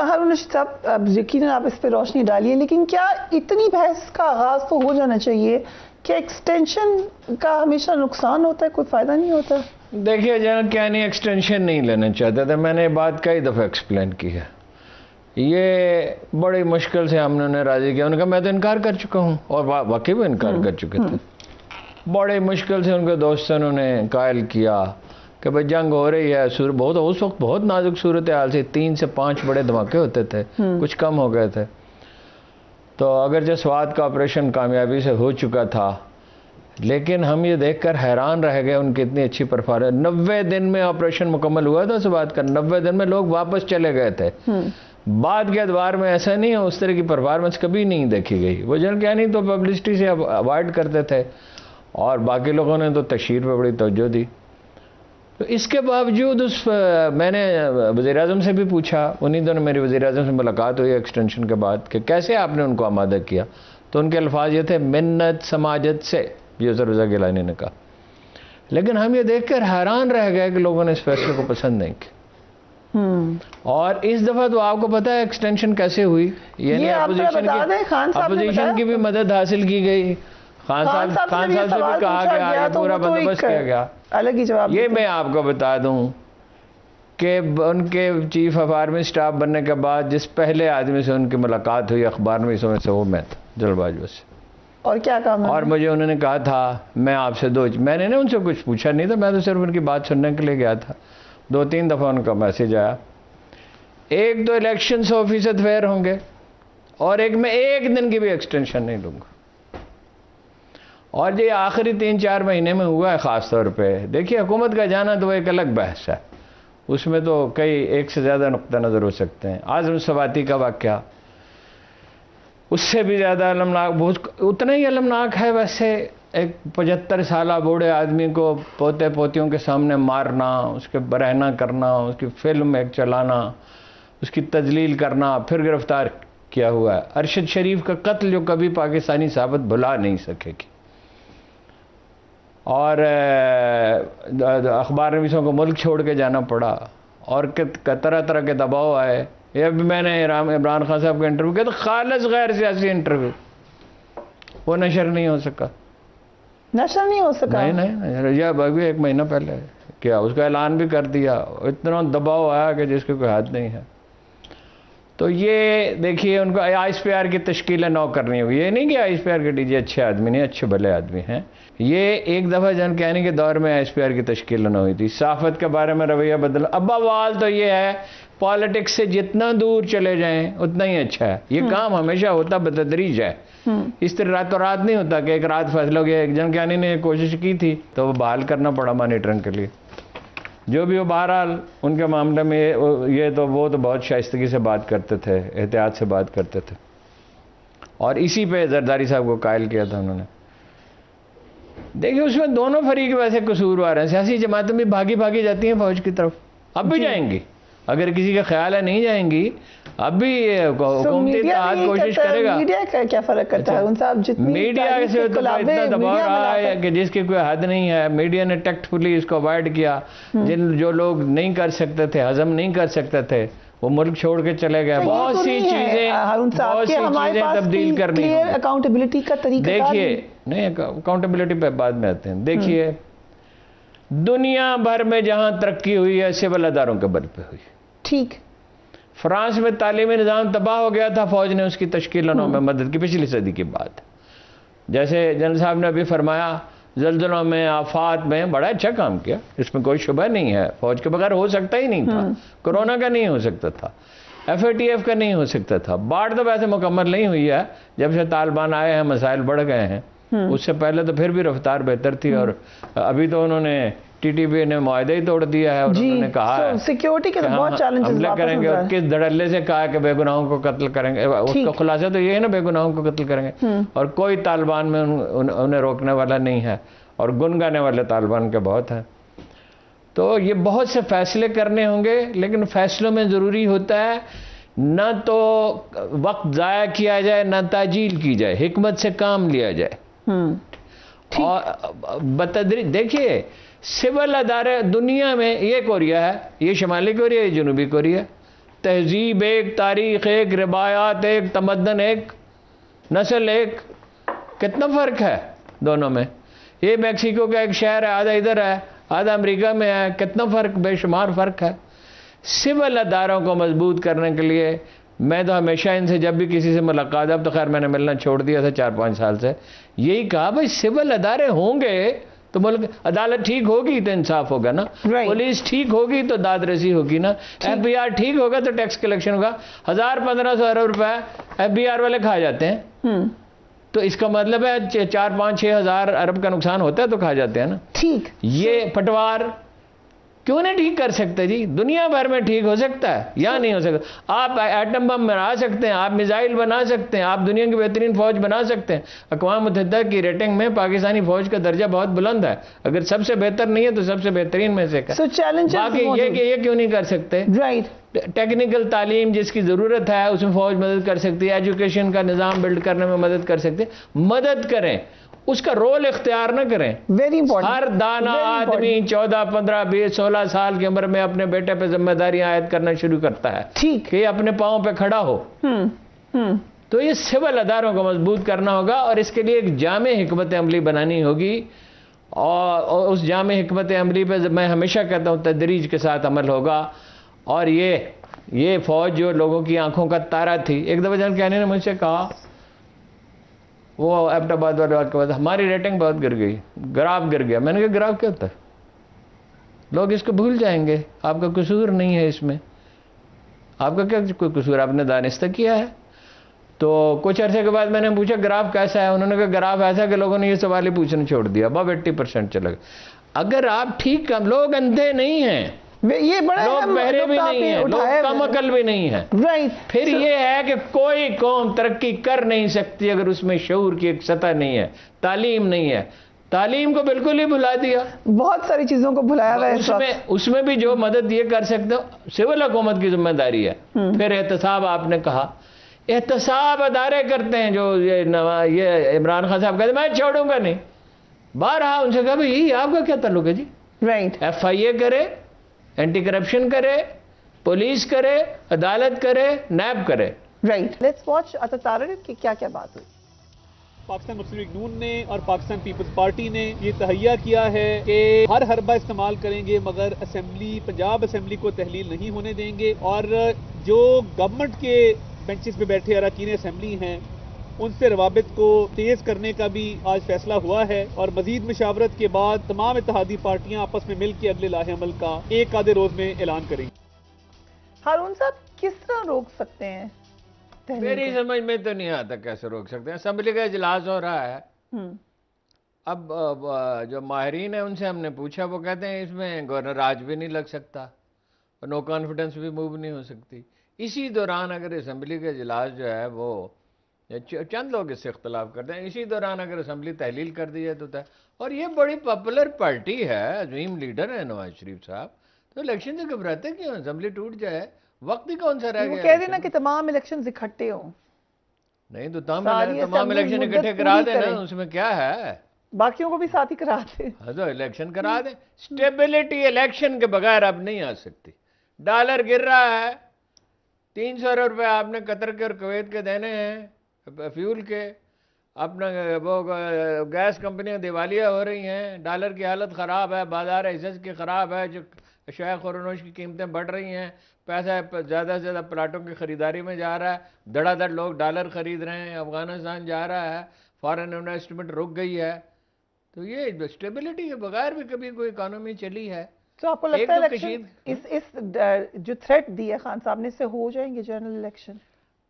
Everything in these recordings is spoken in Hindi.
हारून रशीद साहब, अब यकीनन आप इस पर रोशनी डालिए, लेकिन क्या इतनी बहस का आगाज तो हो जाना चाहिए कि एक्सटेंशन का हमेशा नुकसान होता है, कोई फायदा नहीं होता? देखिए जनरल कैनी एक्सटेंशन नहीं लेना चाहता था, मैंने बात कई दफ़ा एक्सप्लेन की है। ये बड़ी मुश्किल से हमने उन्हें राजी किया, उन्होंने कहा मैं तो इनकार कर चुका हूँ, और वाकई में इनकार कर चुके थे। बड़े मुश्किल से उनके दोस्तों ने उन्हें कायल किया कि भाई जंग हो रही है, बहुत उस वक्त बहुत नाजुक सूरत हाल से 3 से 5 बड़े धमाके होते थे, कुछ कम हो गए थे। तो अगर जो स्वात का ऑपरेशन कामयाबी से हो चुका था, लेकिन हम ये देखकर हैरान रह गए उनकी इतनी अच्छी परफॉर्मेंस। 90 दिन में ऑपरेशन मुकम्मल हुआ था स्वात का, 90 दिन में लोग वापस चले गए थे। बाद के अदवार में ऐसा नहीं है, उस तरह की परफॉर्मेंस कभी नहीं देखी गई। वो जन क्या नहीं तो पब्लिसिटी से अवॉइड करते थे, और बाकी लोगों ने तो तशहीर पर बड़ी तवज्जो दी। तो इसके बावजूद मैंने वज़ीर-ए-आज़म से भी पूछा, उन्हीं दिनों मेरी वज़ीर-ए-आज़म से मुलाकात हुई एक्सटेंशन के बाद, कि कैसे आपने उनको आमादा किया। तो उनके अल्फाज ये थे, मिन्नत समाजत से, यूसुफ रज़ा गिलानी ने कहा। लेकिन हम ये देखकर हैरान रह गए कि लोगों ने इस फैसले को पसंद नहीं किया। और इस दफा तो आपको पता है एक्सटेंशन कैसे हुई, यानी अपोजिशन की भी मदद हासिल की गई, खान साहब से भी कहा गया, पूरा बंदोबस्त किया गया। अलग ही जवाब ये मैं आपको बता दूं कि उनके चीफ ऑफ आर्मी स्टाफ बनने के बाद जिस पहले आदमी से उनकी मुलाकात हुई अखबार में इस समय से, वो मैं था, जल्दबाजी से। और क्या काम? और मुझे उन्होंने कहा था मैं आपसे मैंने ना उनसे कुछ पूछा नहीं था, मैं तो सिर्फ उनकी बात सुनने के लिए गया था। 2-3 दफ़ा उनका मैसेज आया, एक तो इलेक्शन 100% फेयर होंगे, और एक मैं 1 दिन की भी एक्सटेंशन नहीं लूँगा। और ये आखिरी 3-4 महीने में हुआ है ख़ास तौर पे। देखिए हुकूमत का जाना तो एक अलग बहस है, उसमें तो कई एक से ज़्यादा नुक्ता नज़र हो सकते हैं। आज़म सवाती का वाक़या उससे भी ज़्यादा अलमनाक, बहुत उतना ही अलमनाक है वैसे। एक 75 साल बूढ़े आदमी को पोते पोतियों के सामने मारना, उसके बरहना करना, उसकी फिल्म एक चलाना, उसकी तजलील करना, फिर गिरफ्तार किया हुआ है। अरशद शरीफ का कत्ल जो कभी पाकिस्तानी साहबत भुला नहीं सकेगी। और अखबार नवीसों को मुल्क छोड़ के जाना पड़ा, और तरह तरह के दबाव आए। ये भी मैंने इमरान खान साहब का इंटरव्यू किया, तो खालिस गैर सियासी इंटरव्यू, वो नशर नहीं हो सका। नशर नहीं हो सका? नहीं, यह अभी 1 महीना पहले क्या, उसका ऐलान भी कर दिया। इतना दबाव आया कि जिसकी कोई हद नहीं है। तो ये देखिए उनको ISPR की तश्कील 9 करनी होगी। ये नहीं कि ISPR के डीजी अच्छे आदमी नहीं, अच्छे भले आदमी हैं। ये एक दफ़ा जन कहने के दौर में ISPR की तश्कील न हुई थी। सहाफ़त के बारे में रवैया बदल। अब अवाल तो ये है, पॉलिटिक्स से जितना दूर चले जाएं उतना ही अच्छा है। ये काम हमेशा होता बतदरीज है, इस तरह रातों रात नहीं होता कि एक रात फैसला हो गया। एक जन कहनी ने कोशिश की थी तो वो बहाल करना पड़ा मॉनिटरिंग के लिए। जो भी हो, बहरहाल उनके मामले में ये तो वो तो बहुत शाइस्तगी से बात करते थे, एहतियात से बात करते थे, और इसी पे जरदारी साहब को कायल किया था उन्होंने। देखिए उसमें दोनों फरीक वैसे कसूरवार हैं। सियासी जमातें भी भागी भागी जाती हैं फौज की तरफ, अब भी जाएंगी, अगर किसी का ख्याल है नहीं जाएंगी, अब भी हुकूमती इत्तेहाद कोशिश करेगा। मीडिया का क्या फर्क करता है? उनसे आप जितनी मीडिया से तो इतना दबाव रहा है कि जिसकी कोई हद नहीं है। मीडिया ने टैक्टफुली इसको अवॉइड किया। जो लोग नहीं कर सकते थे, हजम नहीं कर सकते थे, वो मुल्क छोड़ के चले गए। बहुत सी चीजें तब्दील करनी है। अकाउंटेबिलिटी का तरीका देखिए, नहीं अकाउंटेबिलिटी पे बाद में आते हैं। देखिए दुनिया भर में जहां तरक्की हुई है सिविल अदारों के बल पे हुई। ठीक, फ्रांस में तालीमी निज़ाम तबाह हो गया था, फौज ने उसकी तश्कीलों में मदद की पिछली सदी की बात। जैसे जनरल साहब ने अभी फरमाया, जल्जलों में, आफात में बड़ा अच्छा काम किया, इसमें कोई शुबह नहीं है। फौज के बगैर हो सकता ही नहीं था। कोरोना का नहीं हो सकता था, FATF का नहीं हो सकता था। बाढ़ तो वैसे मुकम्मल नहीं हुई है, जब से तालिबान आए हैं मसाइल बढ़ गए हैं। उससे पहले तो फिर भी रफ्तार बेहतर थी, और अभी तो उन्होंने TTP ने मुआहदा ही तोड़ दिया है, और उन्होंने कहा है सिक्योरिटी के बहुत चैलेंजेस हमला करेंगे, और किस धड़ल्ले से कहा कि बेगुनाहों को कत्ल करेंगे। उसका खुलासा तो ये है ना, बेगुनाहों को कत्ल करेंगे, और कोई तालिबान में उन्हें रोकने वाला नहीं है, और गुन गाने वाले तालिबान के बहुत हैं। तो ये बहुत से फैसले करने होंगे, लेकिन फैसलों में ज़रूरी होता है न तो वक्त ज़ाया किया जाए, न ताजील की जाए, हिकमत से काम लिया जाए। और बतदरी देखिए सिविल अदारे दुनिया में, ये कोरिया है, ये शुमाली कोरिया, ये जनूबी कोरिया, तहजीब एक, तारीख एक, रिवायात एक, तमद्दन एक, नस्ल एक, कितना फ़र्क है दोनों में। ये मैक्सिको का एक शहर है, आधा इधर है, आधा अमेरिका में है, कितना फ़र्क, बेशुमार फ़र्क है। सिविल अदारों को मजबूत करने के लिए मैं तो हमेशा इनसे, जब भी किसी से मुलाकात, अब तो खैर मैंने मिलना छोड़ दिया था 4-5 साल से, यही कहा भाई सिविल अदारे होंगे तो मुल्क, अदालत ठीक होगी तो इंसाफ होगा ना, पुलिस ठीक होगी तो दादरसी होगी ना, FBI ठीक होगा तो टैक्स कलेक्शन होगा। 1000-1500 अरब रुपए FBI वाले खा जाते हैं, तो इसका मतलब है 4-5-6 हज़ार अरब का नुकसान होता है तो खा जाते हैं ना। ठीक, ये पटवार क्यों नहीं ठीक कर सकते जी? दुनिया भर में ठीक हो सकता है या नहीं हो सकता? आप एटम बम बना सकते हैं, आप मिसाइल बना सकते हैं, आप दुनिया की बेहतरीन फौज बना सकते हैं। अक़वाम मुत्तहिदा की रेटिंग में पाकिस्तानी फौज का दर्जा बहुत बुलंद है, अगर सबसे बेहतर नहीं है तो सबसे बेहतरीन में से So challenges बाकी ये क्यों नहीं कर सकते? राइट, टेक्निकल तालीम जिसकी ज़रूरत है उसमें फौज मदद कर सकती है, एजुकेशन का निज़ाम बिल्ड करने में मदद कर सकती है, मदद करें, उसका रोल इख्तियार न करें। Very important. हर दाना आदमी 14, 15, 20, 16 साल की उम्र में अपने बेटे पे जिम्मेदारियां आयद करना शुरू करता है, ठीक, कि अपने पांव पे खड़ा हो। तो ये सिविल अदारों को मजबूत करना होगा और इसके लिए एक जामे हिकमत अमली बनानी होगी, और उस जामे हिकमत अमली पे मैं हमेशा कहता हूँ तदरीज के साथ अमल होगा। और ये फौज जो लोगों की आंखों का तारा थी, एक दफा जन कहने ने मुझसे कहा, वो एबटाबाद वाले बात के बाद, हमारी रेटिंग बहुत गिर गई, ग्राफ गिर गया। मैंने कहा ग्राफ क्या होता है? लोग इसको भूल जाएंगे, आपका कसूर नहीं है इसमें, आपका क्या कोई कसूर, आपने दानिस्ता किया है। तो कुछ अरसे के बाद मैंने पूछा ग्राफ कैसा है, उन्होंने कहा ग्राफ ऐसा कि लोगों ने ये सवाल ही पूछना छोड़ दिया, अब 80% चला गया। अगर आप ठीक कम, लोग अंधे नहीं हैं, ये बड़ा लोग बहरे भी नहीं है, लोग कम अकल भी नहीं है, राइट। फिर ये है कि कोई कौम तरक्की कर नहीं सकती अगर उसमें शऊर की एक सतह नहीं है, तालीम नहीं है। तालीम को बिल्कुल ही भुला दिया, बहुत सारी चीजों को भुलाया हुआ है। उसमें भी जो मदद ये कर सकते हो सिविल हुकूमत की जिम्मेदारी है। फिर एहतसाब, आपने कहा एहतसाब अदारे करते हैं, जो ये इमरान खान साहब कहते मैं छोड़ूंगा नहीं, बारहा उनसे कहा भाई आपका क्या ताल्लुक है जी? राइट, FIA करे, एंटी करप्शन करे, पुलिस करे, अदालत करे, नैब करे। राइट, लेट्स वॉच अतातारिक की क्या क्या बात हुई। पाकिस्तान मुस्लिम लीग नून ने और पाकिस्तान पीपल्स पार्टी ने ये तहैया किया है कि हर हरबा इस्तेमाल करेंगे मगर असेंबली, पंजाब असेंबली को तहलील नहीं होने देंगे, और जो गवर्नमेंट के बेंचेस पे बैठे अरकान असेंबली हैं उनसे रवाबित को तेज करने का भी आज फैसला हुआ है। और मजीद मशावरत के बाद तमाम इत्तेहादी पार्टियां आपस में मिलकर अगले लाहे अमल का एक आधे रोज में ऐलान करेंगी। हारून साहब, किस तरह रोक सकते हैं? मेरी समझ में तो नहीं आता कैसे रोक सकते हैं। असेंबली का इजलास हो रहा है, अब जो माहिरीन है उनसे हमने पूछा, वो कहते हैं इसमें गवर्नर राज भी नहीं लग सकता और नो कॉन्फिडेंस भी मूव नहीं हो सकती। इसी दौरान अगर असेंबली का इजलास जो है वो चंद लोग इससे इख्तलाफ करते हैं, इसी दौरान अगर असेंबली तहलील कर दी है तो और ये बड़ी पॉपुलर पार्टी है, अजीम लीडर है नवाज शरीफ साहब, तो इलेक्शन से घबराते क्यों? असेंबली टूट जाए, वक्त ही कौन सा रह गया? कह देना कि तमाम इलेक्शन इकट्ठे हो। नहीं तो तमाम इलेक्शन इकट्ठे करा देना, उसमें क्या है, बाकियों को भी साथ ही करा दे। हाँ तो इलेक्शन करा दे। स्टेबिलिटी इलेक्शन के बगैर अब नहीं आ सकती। डॉलर गिर रहा है, 300 अरब रुपये आपने कतर के और कुवैत के देने हैं फ्यूल के, अपना वो गैस कंपनियां दिवालिया हो रही हैं, डॉलर की हालत ख़राब है, बाजार हिस्स की ख़राब है, जो अशाया खुरनोश की कीमतें बढ़ रही हैं, पैसा ज़्यादा से ज़्यादा प्लाटों की ख़रीदारी में जा रहा है, धड़ाधड़ लोग डॉलर ख़रीद रहे हैं, अफ़गानिस्तान जा रहा है, फॉरेन इन्वेस्टमेंट रुक गई है। तो ये स्टेबिलिटी के बगैर भी कभी कोई इकानमी चली है? तो आपको लगता है इलेक्शन इस जो थ्रेट दी है खान साहब ने, इससे हो जाएंगे जनरल इलेक्शन?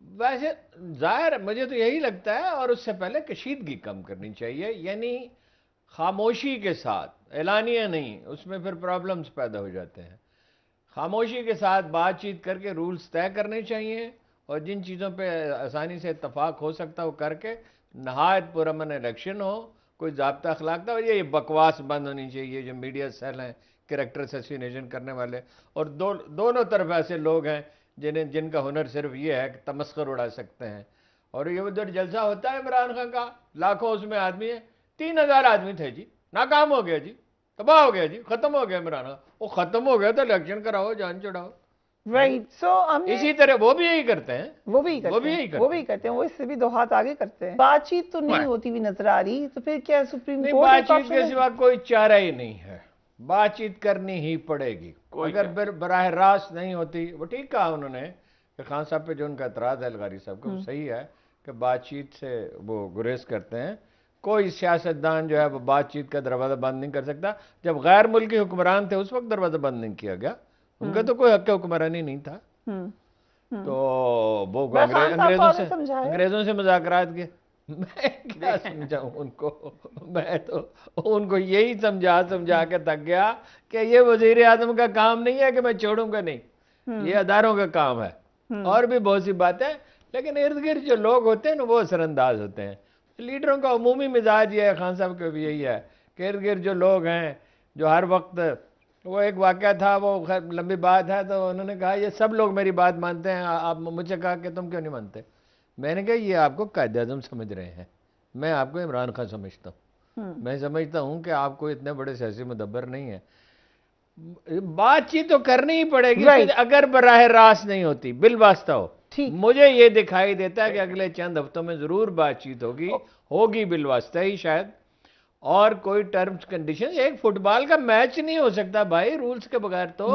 वैसे जाहिर मुझे तो यही लगता है, और उससे पहले कशीदगी कम करनी चाहिए, यानी खामोशी के साथ, एलानिया नहीं, उसमें फिर प्रॉब्लम्स पैदा हो जाते हैं। खामोशी के साथ बातचीत करके रूल्स तय करने चाहिए, और जिन चीज़ों पे आसानी से इत्तफाक हो सकता हो करके नहायत पुरअमन इलेक्शन हो, कोई ज़ाब्ता अखलाक था। और ये बकवास बंद होनी चाहिए, जो मीडिया सेल हैं कैरेक्टर असैसिनेशन करने वाले, और दोनों तरफ ऐसे लोग हैं जिनका हुनर सिर्फ ये है कि तमस्खर उड़ा सकते हैं। और ये उधर जलसा होता है इमरान खान का, लाखों उसमें आदमी है, 3000 आदमी थे जी, नाकाम हो गया जी, तबाह हो गया जी, खत्म हो गया इमरान खान। वो खत्म हो गया तो इलेक्शन कराओ, जान चढ़ाओ, राइट, सो हमने इसी तरह वो भी यही करते हैं, वो भी करते हैं, वो भी करते हैं, वो इससे भी 2 हाथ आगे करते हैं। बातचीत तो नहीं होती हुई नजर आ रही, तो फिर क्या सुप्रीम नहीं, कोर्ट बातचीत के सिवा कोई चारा ही नहीं है, बातचीत करनी ही पड़ेगी। अगर बराह रास्त नहीं होती, वो ठीक कहा उन्होंने कि खान साहब पे जो उनका एतराज है अलगारी साहब का, वो सही है कि बातचीत से वो गुरेज करते हैं। कोई सियासतदान जो है वो बातचीत का दरवाजा बंद नहीं कर सकता। जब गैर मुल्की हुक्मरान थे उस वक्त दरवाजा बंद नहीं किया गया, उनका तो कोई हक हुक्मरानी नहीं था। तो वो अंग्रेजों से मुज़ाकरात किए। मैं क्या समझाऊं उनको, मैं तो उनको यही समझा समझा के थक गया कि ये वजीर आजम का काम नहीं है कि मैं छोड़ूंगा नहीं, ये अदारों का काम है। और भी बहुत सी बातें, लेकिन इर्द गिर्द जो लोग होते हैं ना वो असरअंदाज होते हैं। लीडरों का उमूमी मिजाज ये है, खान साहब का भी यही है कि इर्द गिर्द जो लोग हैं जो हर वक्त, वो एक वाक़या था, वो लंबी बात है, तो उन्होंने कहा ये सब लोग मेरी बात मानते हैं, आप मुझसे कहा कि तुम क्यों नहीं मानते। मैंने कहा ये आपको कायदे आज़म समझ रहे हैं, मैं आपको इमरान खान समझता हूँ। मैं समझता हूँ कि आपको इतने बड़े सियासी मुदब्बर नहीं है। बातचीत तो करनी ही पड़ेगी, अगर बराह रास्त नहीं होती, बिल वास्ता हो। मुझे ये दिखाई देता है कि अगले चंद हफ्तों में जरूर बातचीत होगी बिल वास्ता ही शायद, और कोई टर्म्स कंडीशन। एक फुटबॉल का मैच नहीं हो सकता भाई रूल्स के बगैर तो।